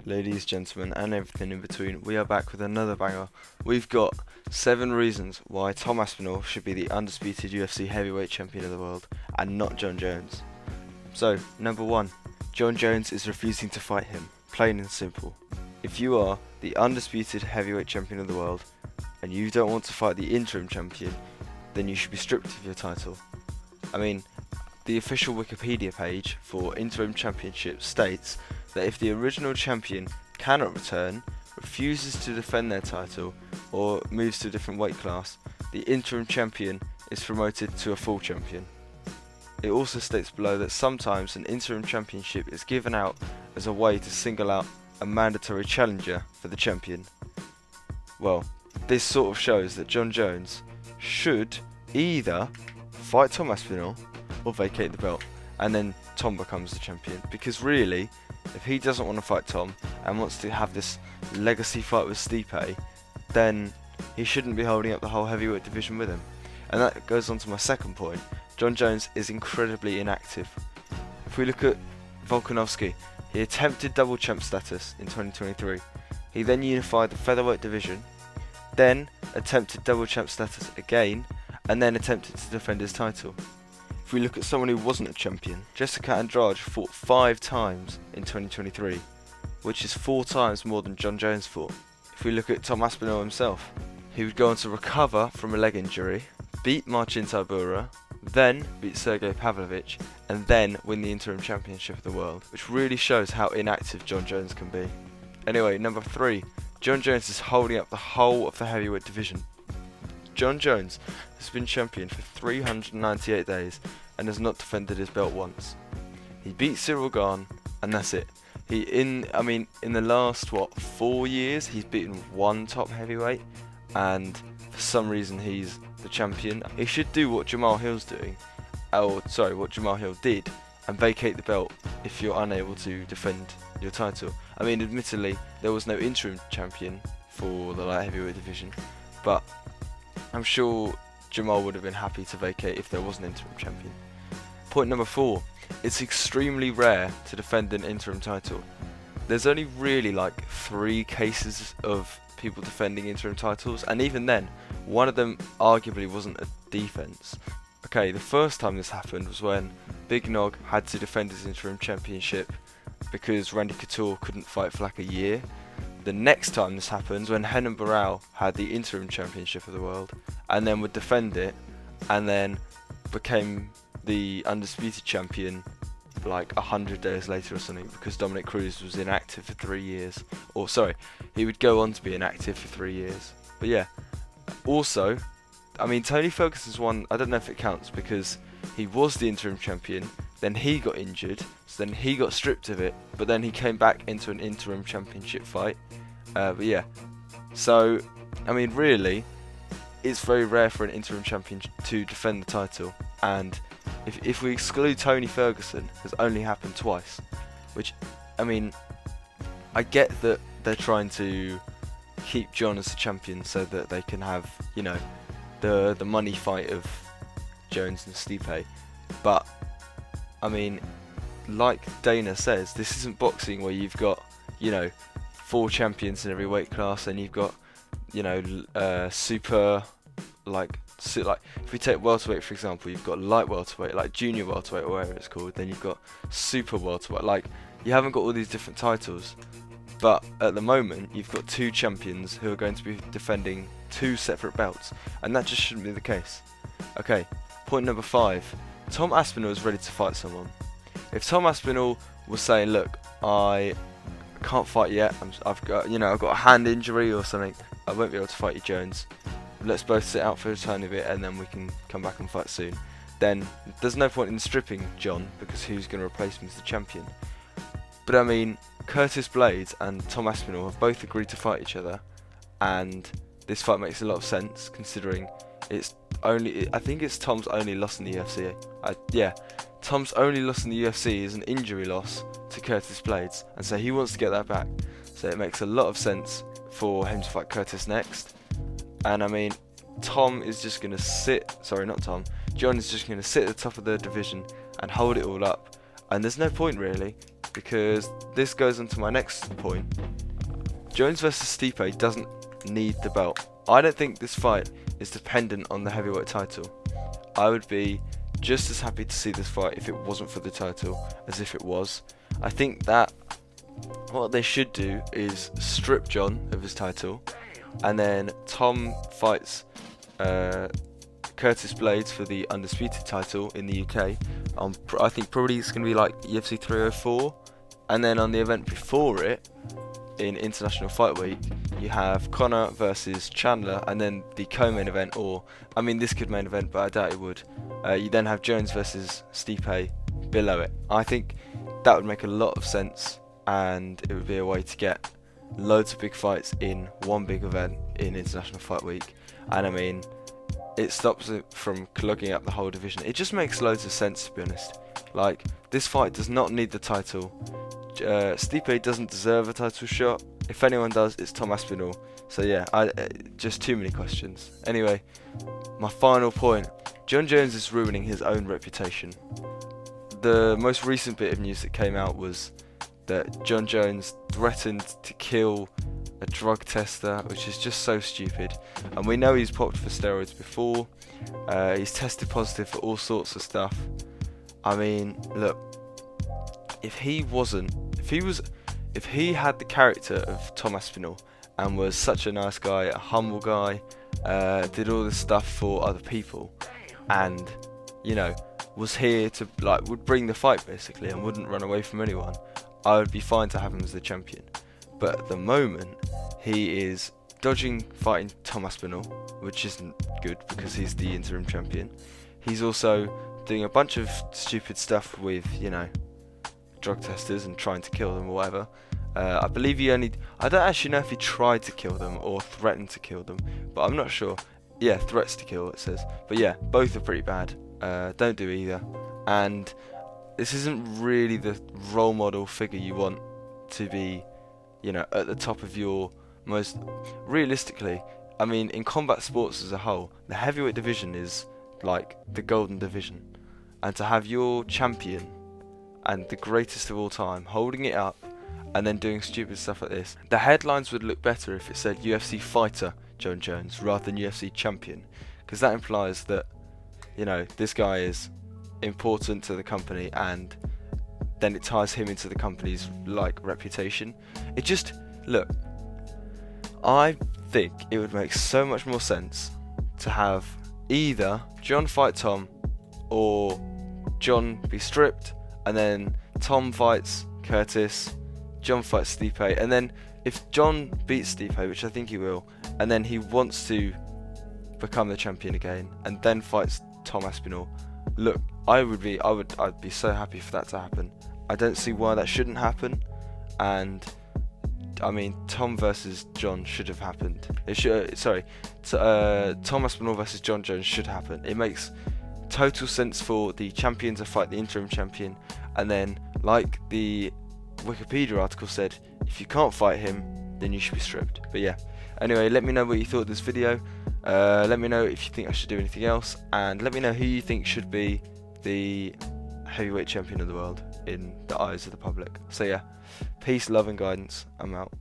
ladies, gentlemen, and everything in between, we are back with another banger. We've got 7 reasons why Tom Aspinall should be the undisputed UFC heavyweight champion of the world and not Jon Jones. So, number 1, Jon Jones is refusing to fight him, plain and simple. If you are the undisputed heavyweight champion of the world and you don't want to fight the interim champion, then you should be stripped of your title. I mean, the official Wikipedia page for interim championship states that if the original champion cannot return, refuses to defend their title, or moves to a different weight class, the interim champion is promoted to a full champion. It also states below that sometimes an interim championship is given out as a way to single out a mandatory challenger for the champion. Well, this sort of shows that Jon Jones should either fight Tom Aspinall or vacate the belt, and then Tom becomes the champion. Because really, if he doesn't want to fight Tom and wants to have this legacy fight with Stipe, then he shouldn't be holding up the whole heavyweight division with him. And that goes on to my second point. Jon Jones is incredibly inactive. If we look at Volkanovski, he attempted double champ status in 2023. He then unified the featherweight division, then attempted double champ status again, and then attempted to defend his title. If we look at someone who wasn't a champion, Jessica Andrade fought 5 times in 2023, which is 4 times more than Jon Jones fought. If we look at Tom Aspinall himself, he would go on to recover from a leg injury, beat Marcin Tybura, then beat Sergey Pavlovich, and then win the interim championship of the world, which really shows how inactive Jon Jones can be. Anyway, number 3, Jon Jones is holding up the whole of the heavyweight division. Jon Jones has been champion for 398 days and has not defended his belt once. He beat Cyril Gane, and that's it. In the last 4 years, he's beaten 1 top heavyweight, and for some reason he's the champion. He should do what Jamal Hill's doing, what Jamal Hill did, and vacate the belt if you're unable to defend your title. I mean, admittedly, there was no interim champion for the light heavyweight division, but I'm sure Jamal would have been happy to vacate if there was an interim champion. Point number 4. It's extremely rare to defend an interim title. There's only really 3 cases of people defending interim titles, and even then, one of them arguably wasn't a defense. Okay, the first time this happened was when Big Nog had to defend his interim championship because Randy Couture couldn't fight for a year. The next time this happens when Renan Barão had the interim championship of the world and then would defend it and then became the undisputed champion 100 days later or something, because Dominic Cruz was inactive for 3 years. He would go on to be inactive for 3 years. But yeah, also, Tony Ferguson's one, I don't know if it counts because he was the interim champion, then he got injured, so then he got stripped of it, but then he came back into an interim championship fight. But yeah, so, really, it's very rare for an interim champion to defend the title, and if we exclude Tony Ferguson, has only happened twice, which, I get that they're trying to keep Jon as the champion so that they can have, the money fight of Jones and Stipe, but, like Dana says, this isn't boxing where you've got, 4 champions in every weight class, and you've got, super, if we take welterweight for example, you've got light welterweight, junior welterweight or whatever it's called, then you've got super welterweight, you haven't got all these different titles, but at the moment you've got 2 champions who are going to be defending 2 separate belts, and that just shouldn't be the case. Okay, point number 5, Tom Aspinall is ready to fight someone. If Tom Aspinall was saying, look, I can't fight yet, I've got a hand injury or something, I won't be able to fight you, Jones, let's both sit out for a tiny bit and then we can come back and fight soon, then there's no point in stripping Jon, because who's going to replace him as the champion? But Curtis Blades and Tom Aspinall have both agreed to fight each other, and this fight makes a lot of sense considering I think it's Tom's only loss in the UFC. Tom's only loss in the UFC is an injury loss to Curtis Blades, and so he wants to get that back, so it makes a lot of sense for him to fight Curtis next. And Jon is just going to sit at the top of the division and hold it all up, and there's no point really because this goes into my next point. Jones versus Stipe doesn't need the belt. I don't think this fight is dependent on the heavyweight title. I would be just as happy to see this fight if it wasn't for the title as if it was. I think that what they should do is strip John of his title, and then Tom fights Curtis Blades for the Undisputed title in the UK. I think probably it's going to be like UFC 304, and then on the event before it, in International Fight Week, you have Conor versus Chandler, and then the co-main event, or I mean this could main event, but I doubt it would. You then have Jones versus Stipe below it. I think that would make a lot of sense, and it would be a way to get loads of big fights in one big event in International Fight Week. And I mean, it stops it from clogging up the whole division. It just makes loads of sense, to be honest. Like, this fight does not need the title. Stipe doesn't deserve a title shot. If anyone does, it's Tom Aspinall. So yeah, just too many questions. Anyway, my final point. Jon Jones is ruining his own reputation. The most recent bit of news that came out was that Jon Jones threatened to kill a drug tester, which is just so stupid. And we know he's popped for steroids before. He's tested positive for all sorts of stuff. I mean, look, if he had the character of Tom Aspinall and was such a nice guy, a humble guy, did all this stuff for other people, and was here to would bring the fight basically and wouldn't run away from anyone, I would be fine to have him as the champion. But at the moment, he is dodging fighting Tom Aspinall, which isn't good because he's the interim champion. He's also doing a bunch of stupid stuff with, drug testers and trying to kill them or whatever. I believe I don't actually know if he tried to kill them or threatened to kill them, but I'm not sure. Yeah, threats to kill, it says. But yeah, both are pretty bad. Don't do either. And this isn't really the role model figure you want to be, at the top of your most... Realistically, I mean, in combat sports as a whole, the heavyweight division is like the golden division. And to have your champion and the greatest of all time holding it up and then doing stupid stuff like this, the headlines would look better if it said UFC fighter Jon Jones rather than UFC champion, because that implies that this guy is important to the company, and then it ties him into the company's reputation. It just, look, I think it would make so much more sense to have either John fight Tom or John be stripped, and then Tom fights Curtis, John fights Stipe, and then if John beats Stipe, which I think he will, and then he wants to become the champion again, and then fights Tom Aspinall, look, I'd be so happy for that to happen. I don't see why that shouldn't happen, and I mean, Tom versus John should have happened. Tom Aspinall versus Jon Jones should happen. It makes total sense for the champion to fight the interim champion, and then, like the Wikipedia article said, if you can't fight him, then you should be stripped. But yeah, anyway, let me know what you thought of this video. Let me know if you think I should do anything else, and let me know who you think should be the heavyweight champion of the world in the eyes of the public. So yeah, peace, love and guidance. I'm out.